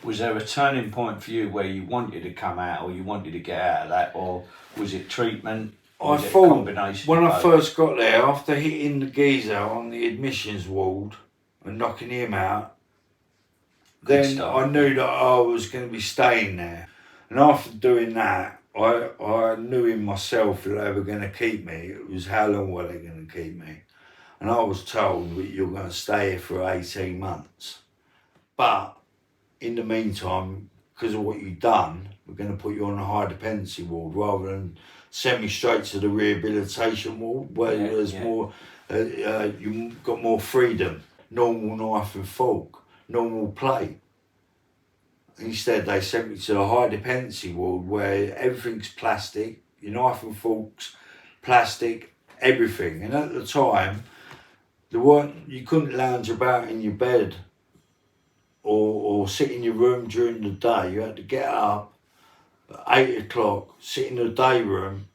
Was there a turning point for you where you wanted to come out or you wanted to get out of that, or was it treatment? I thought when I first got there, after hitting the geezer on the admissions ward and knocking him out, then I knew that I was going to be staying there. And after doing that, I knew in myself that they were going to keep me. It was how long were they going to keep me? And I was told that you're going to stay here for 18 months. But in the meantime, because of what you've done, we're going to put you on a high dependency ward rather than send me straight to the rehabilitation ward where there's more, you've got more freedom, normal knife and fork, normal plate. Instead, they sent me to the high dependency ward where everything's plastic, your knife and forks, plastic, everything. And at the time, you couldn't lounge about in your bed or sit in your room during the day. You had to get up at 8 o'clock, sit in the day room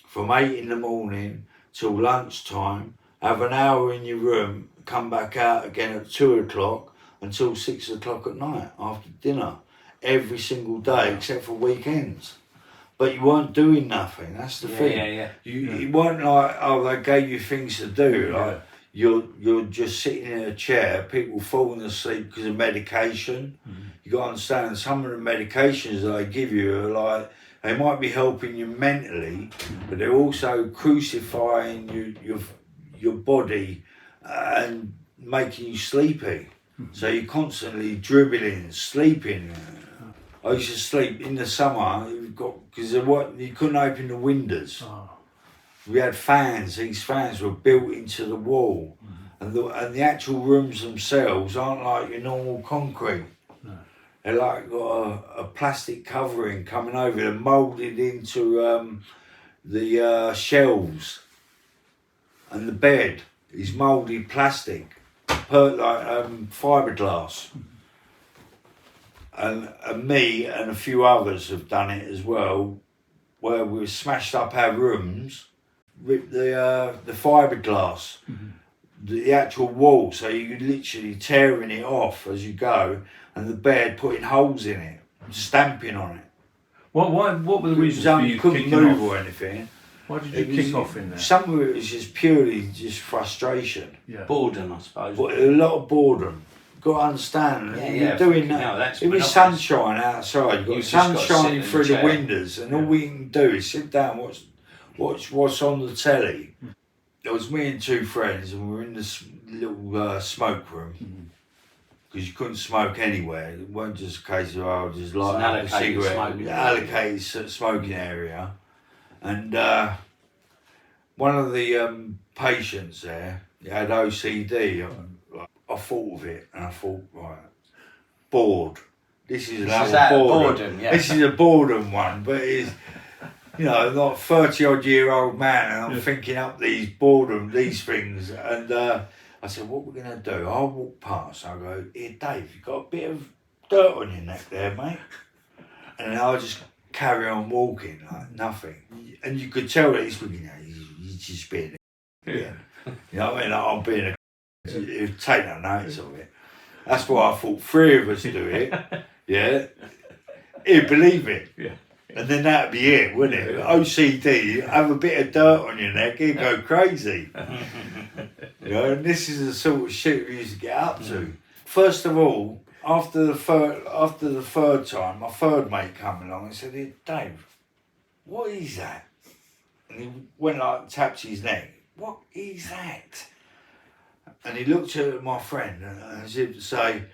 from 8 in the morning till lunchtime, have an hour in your room, come back out again at 2 o'clock until 6 o'clock at night after dinner, every single day except for weekends. But you weren't doing nothing, that's the thing. You weren't like, oh, they gave you things to do. Like, you're just sitting in a chair, people falling asleep because of medication. You got to understand, some of the medications that they give you are like, they might be helping you mentally, but they're also crucifying your body and making you sleepy. So you're constantly dribbling, sleeping. I used to sleep in the summer because you couldn't open the windows. We had fans. These fans were built into the wall, and the actual rooms themselves aren't like your normal concrete. They're like got a plastic covering coming over them, moulded into the shelves, and the bed is moulded plastic, like fiberglass. And me and a few others have done it as well, where we've smashed up our rooms, ripped the fiberglass, the actual wall, so you're literally tearing it off as you go, and the bed putting holes in it, stamping on it. What were the reasons for you couldn't kicking move off? or anything. Why did you kick off in there? Some of it was just purely just frustration. Boredom, I suppose. But a lot of boredom. Got to understand, you're doing that. It was sunshine outside. You've got sun shining through the windows, and all we can do is sit down, watch what's on the telly. There was me and two friends, and we were in this little smoke room because you couldn't smoke anywhere. It wasn't just a case of I'll just light up a cigarette. Allocated smoking area, and one of the patients there had OCD. I thought of it and I thought, right, bored. This is another boredom. This is a boredom one, but it's, not 30-odd-year-old man, and I'm thinking up these things. And I said, what we're going to do? I'll walk past, I'll go, here, Dave, you got a bit of dirt on your neck there, mate? And I'll just carry on walking like nothing. And you could tell that he's just being You know what I mean? I'm being a he'd take no notice of it. That's why I thought 3 of us do it. Yeah, he'd believe it. And then that'd be it, wouldn't it? OCD, have a bit of dirt on your neck, he'd go crazy. And this is the sort of shit we used to get up to. First of all, after the third time, my third mate came along and said, hey, Dave, what is that? And he went like, tapped his neck. What is that? And he looked at my friend as if to say,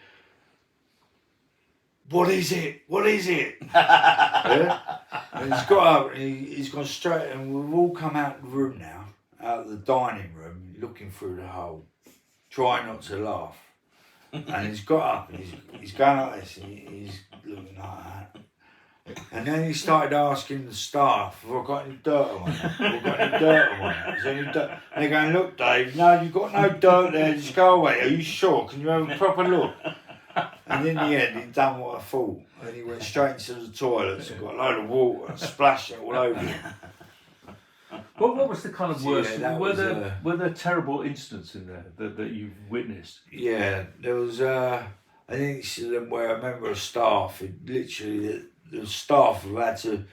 what is it? What is it? And he's got up and he's gone straight, and we've all come out of the room now, out of the dining room, looking through the hole, trying not to laugh. And he's got up and he's going like this, and he's looking like that. And then he started asking the staff, have I got any dirt on it? Have I got any dirt on it? Is there any dirt? And they're going, look, Dave, no, you've got no dirt there, just go away. Are you sure? Can you have a proper look? And in the end, he'd done what I thought. And he went straight into the toilets and got a load of water and splashed it all over him. What was the kind of worst? Were there terrible incidents in there that you've witnessed? Yeah, there was a an incident where a member of staff, literally the staff have had to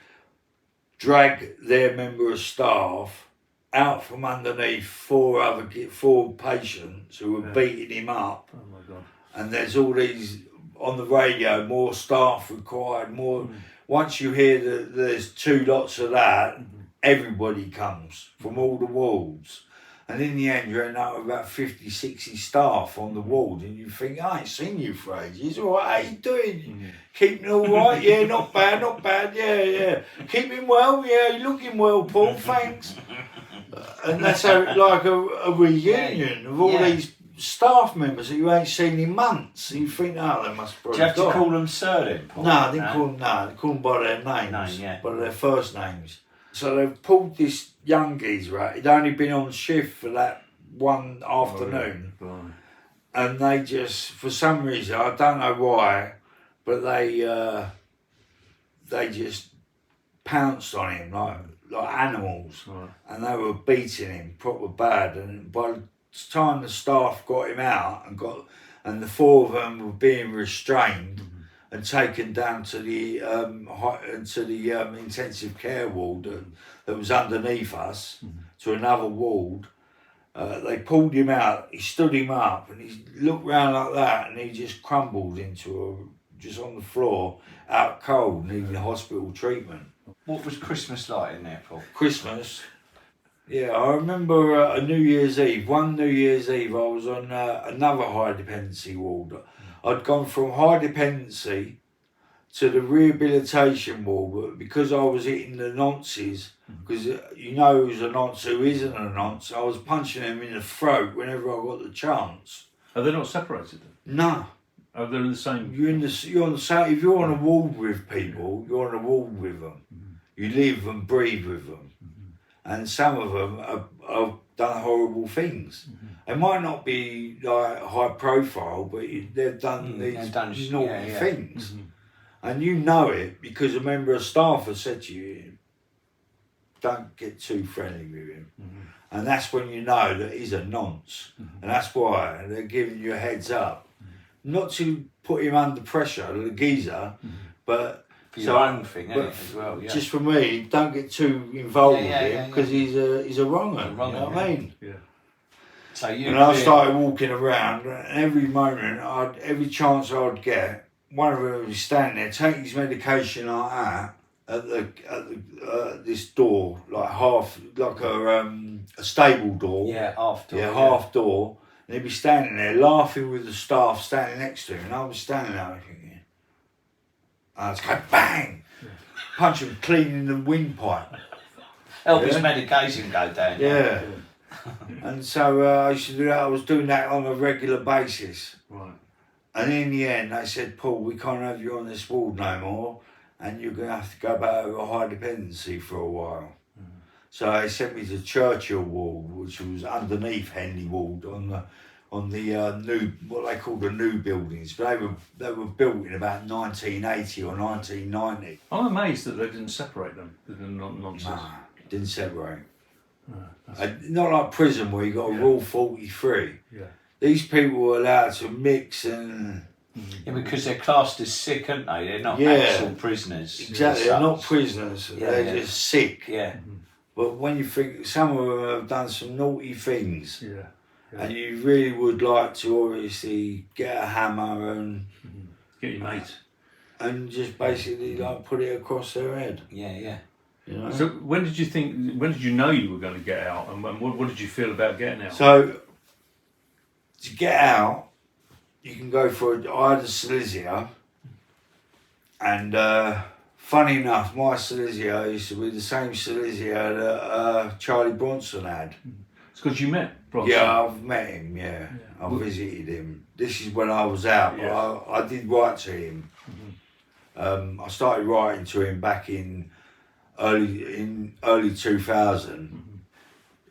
drag their member of staff out from underneath four patients who were beating him up. Oh my God. And there's all these on the radio, more staff required, more. Once you hear that there's 2 lots of that, everybody comes from all the wards. And in the end, you end up with about 50, 60 staff on the ward, and you think, I ain't seen you for ages. All right, how you doing? Keeping all right? Yeah, not bad, yeah. Keeping well? Yeah, you're looking well, Paul, thanks. And that's like a reunion of all these staff members that you ain't seen in months. And you think, oh, they must probably. Do you have to call them sir then, Paul? No, I didn't call them. No, I called them by their names, by their first names. So they've pulled this young geezer out. He'd only been on shift for that one afternoon, and they just, for some reason, I don't know why, but they just pounced on him like animals, and they were beating him proper bad. And by the time the staff got him out and the 4 of them were being restrained and taken down to the intensive care ward that was underneath us, to another ward. They pulled him out. He stood him up, and he looked round like that, and he just crumbled just on the floor, out cold, needing hospital treatment. What was Christmas like in there, Paul? Christmas. Yeah, I remember a New Year's Eve. One New Year's Eve, I was on another high dependency ward. I'd gone from high dependency to the rehabilitation ward, but because I was hitting the nonces, because you know who's a nonce, who isn't a nonce, I was punching them in the throat whenever I got the chance. Are they not separated then? No. Oh, they're in the same. You're on the same. If you're on a ward with people, you're on a ward with them. You live and breathe with them, and some of them have done horrible things. They might not be like high profile, but they've done these naughty things, and you know it because a member of staff has said to you, "Don't get too friendly with him," and that's when you know that he's a nonce, and that's why they're giving you a heads up. Not to put him under pressure, the geezer, but for your own thing, isn't it, as well? Yeah. Just for me, don't get too involved with him because he's a wrong one. You know what I mean? Yeah. So I started walking around, and every moment, every chance I'd get, one of them would be standing there, taking his medication like that at this door, like a stable door. Yeah, half door. Yeah, half door. And he'd be standing there laughing with the staff standing next to him, and I was standing there thinking, I'd just go bang, punch him clean in the windpipe. Help his medication go down. Yeah. And so I used to do that. I was doing that on a regular basis. Right. And in the end, they said, Paul, we can't have you on this ward no more, and you're going to have to go back over high dependency for a while. So they sent me to Churchill Ward, which was underneath Henley Ward on the new, what they call the new buildings. But they were built in about 1980 or 1990. I'm amazed that they didn't separate them. Nonsense. Nah, didn't separate. Not like prison where you got a rule 43. Yeah. These people were allowed to mix and. Yeah, because they're classed as sick, aren't they? They're not actual prisoners. Exactly, they're not prisoners. They're just sick. Yeah. But when you think some of them have done some naughty things, and you really would like to obviously get a hammer and get your mate and just basically like put it across their head. Yeah. You know? So when did you know you were going to get out, and what did you feel about getting out? So to get out, you can go for I had a solicitor, and funny enough, my solicitor used to be the same solicitor that Charlie Bronson had. It's because you met Bronson? Yeah, I've met him, I visited him. This is when I was out, but I did write to him. I started writing to him back in early 2000.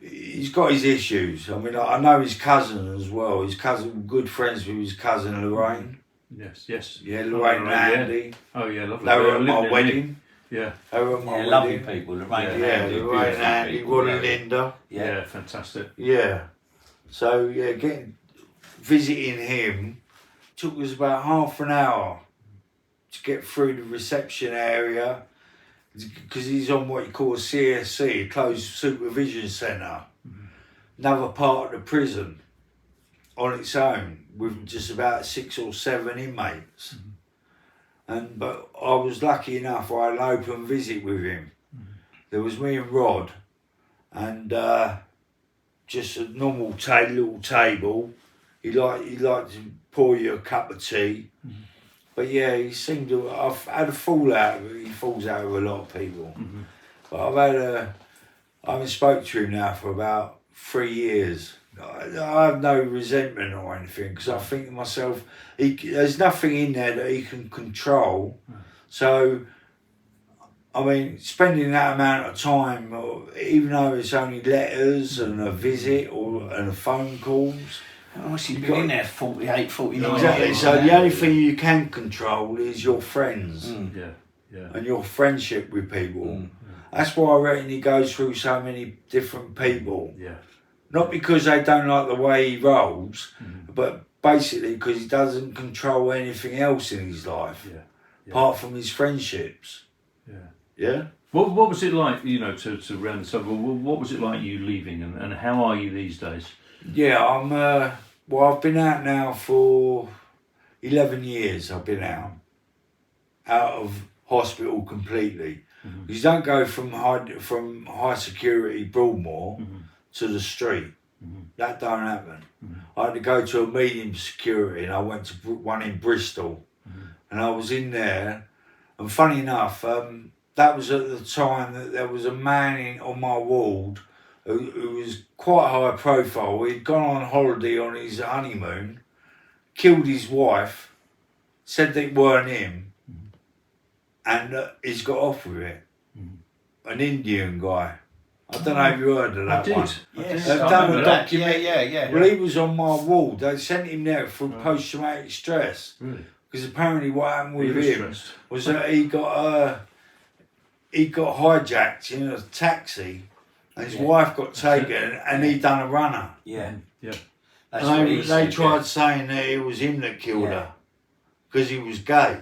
He's got his issues. I mean, I know his cousin as well. His cousin, good friends with his cousin Lorraine. Yes. Yeah, Lorraine and Andy. Oh yeah, lovely. They were at my wedding. Yeah. They were at my wedding. Lovely people. Lorraine and Andy. Lorraine and Andy, Rod and Linda. Yeah, fantastic. Yeah. So visiting him took us about half an hour to get through the reception area, because he's on what you call a CSC, a closed supervision centre, another part of the prison on its own, with just about 6 or 7 inmates. But I was lucky enough, I had an open visit with him. There was me and Rod, and just a normal little table. He liked to pour you a cup of tea. But yeah, he seemed to. I've had a fallout. He falls out with a lot of people. But I haven't spoke to him now for about 3 years. I have no resentment or anything, because I think to myself, there's nothing in there that he can control. So, I mean, spending that amount of time, even though it's only letters and a visit and a phone calls. He's been in there 48, 49 Exactly. years. So the only thing you can control is your friends and your friendship with people. That's why I reckon he goes through so many different people. Not because they don't like the way he rolls, but basically because he doesn't control anything else in his life, apart from his friendships. What was it like, you know, to round this up? What was it like you leaving, and how are you these days? Yeah, I've been out now for 11 years. I've been out of hospital completely. You don't go from high security Broadmoor to the street. That don't happen. I had to go to a medium security, and I went to one in Bristol, and I was in there. And funny enough, that was at the time that there was a man on my ward who was quite high profile. He'd gone on holiday on his honeymoon, killed his wife, said that it weren't him, and he's got off with it. An Indian guy. I don't know if you heard of that one. Yes, They've done a documentary. Yeah. Well, he was on my ward. They sent him there for post-traumatic stress. Really? Because apparently what happened with him Stressed. was that he got hijacked in a taxi, and his wife got taken, and he done a runner. That's And what he they said, tried saying that it was him that killed her, because he was gay.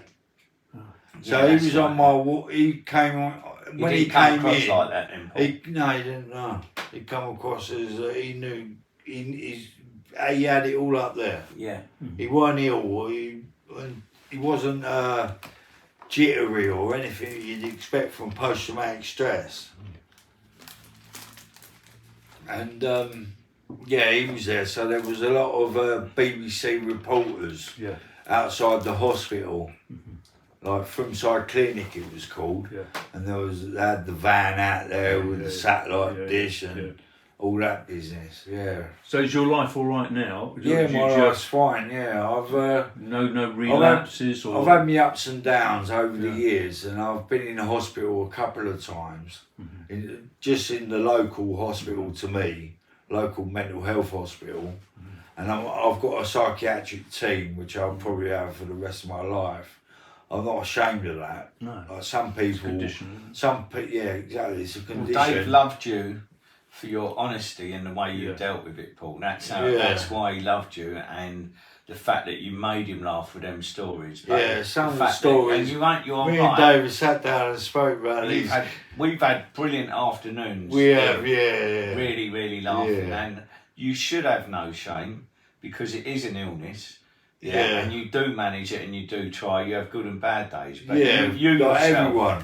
So he was on my ward. He came on when he came in. Like that, then, Paul? He didn't know. He come across as he knew he had it all up there. He weren't ill. He wasn't jittery or anything you'd expect from post-traumatic stress. And he was there. So there was a lot of BBC reporters outside the hospital. Like Froomside Clinic, it was called, and they had the van out there with the satellite dish and all that business. So is your life all right now? My life's fine. I've no relapses I've had my ups and downs over the years, and I've been in the hospital a couple of times, just in the local hospital to me, local mental health hospital, and I've got a psychiatric team which I'll probably have for the rest of my life. I'm not ashamed of that. No. Like some people, condition. Exactly. It's a condition. Well, Dave loved you for your honesty and the way you dealt with it, Paul. That's why he loved you, and the fact that you made him laugh with them stories. But some of the stories. And you're me right. and David sat down and spoke about these. We've had brilliant afternoons. We have, Really, really laughing, and you should have no shame, because it is an illness. And you do manage it, and you do try. You have good and bad days. But you like yourself, everyone.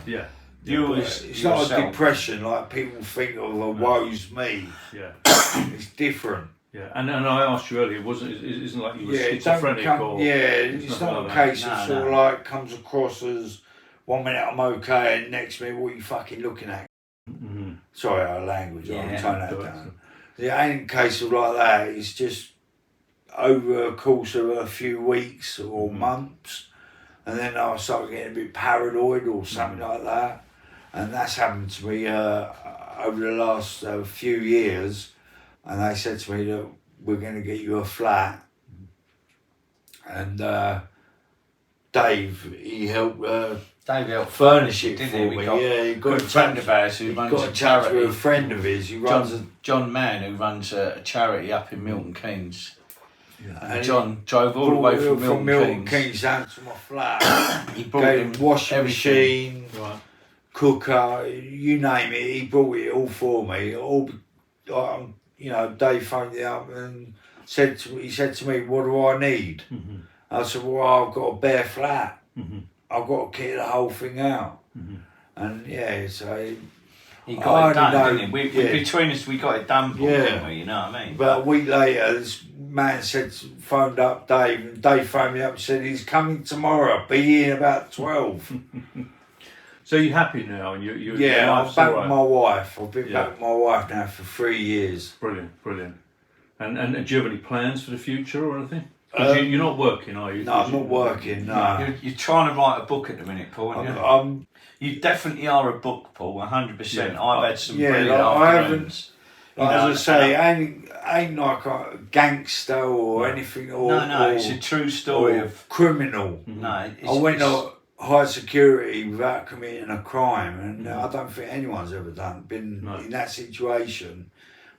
It's not a depression like people think of. Woe's me. It's different. And I asked you earlier, it isn't like you were schizophrenic or... it's not a case of sort of like comes across as 1 minute I'm okay and next minute what are you fucking looking at? Sorry, our language, I'll tone that down. It ain't a case of like that, it's just over a course of a few weeks or months, and then I'll start getting a bit paranoid or something like that, and that's happened to me over the last few years. And they said to me that we're going to get you a flat, and Dave, he helped furnish it for me. He got a friend of ours who runs a charity. With a friend of his who runs John Mann, who runs a charity up in Milton Keynes. And John drove all the way from Milton Keynes down to my flat. He brought him washing machine, right. cooker, you name it. He brought it all for me. All, you know, Dave phoned me up and said to me, "What do I need?" Mm-hmm. I said, "Well, I've got a bare flat. Mm-hmm. I've got to kit the whole thing out." Mm-hmm. And yeah, so he got it done, didn't he? Between us, we got it done, didn't we? You know what I mean? But a week later, this man phoned up Dave, and Dave phoned me up and said, "He's coming tomorrow. Be here about 12." So you're happy now, and you're I'm back with my wife. I've been back with my wife now for 3 years. Brilliant. And do you have any plans for the future or anything? Because you're not working, are you? No, I'm not working. No, you're trying to write a book at the minute, Paul. Aren't you? You definitely are a book, Paul. 100%. I've had some brilliant afternoons. As I say, ain't like a gangster or anything. No, it's a true story of criminal. No, I went to high security without committing a crime, and I don't think anyone's ever been in that situation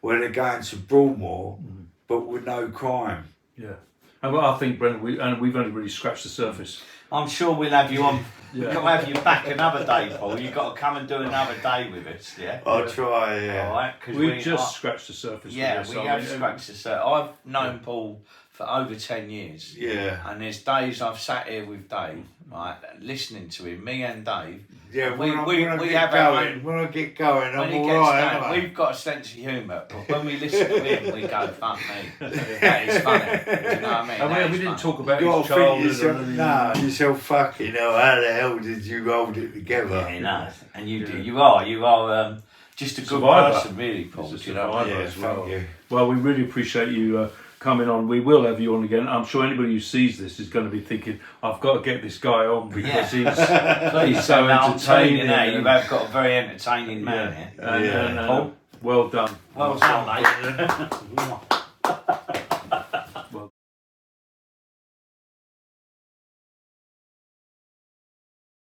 where they're going to Broadmoor but with no crime. Yeah, and I think, Brendan, we've only really scratched the surface. I'm sure we'll have you on. We've got to have you back another day, Paul. You've got to come and do another day with us, yeah? I'll try, yeah. All right, cause we've just scratched the surface. Yeah, we have scratched the surface. I've known Paul for over 10 years. Yeah. And there's days I've sat here with Dave, right, listening to him, me and Dave. Yeah, when I get going, I'm all right. We've got a sense of humour, but when we listen to him, we go, fuck me. That is funny. Do you know what I mean? And we didn't talk about his childhood. Yourself fucking hell, how the hell did you hold it together? Yeah, no. And you are just a good person, really, Paul. Just do you know what I mean? As well. Well, we really appreciate you coming on. We will have you on again. I'm sure anybody who sees this is going to be thinking, I've got to get this guy on because he's so entertaining. You have got a very entertaining man here. Paul, well done. Well done, mate.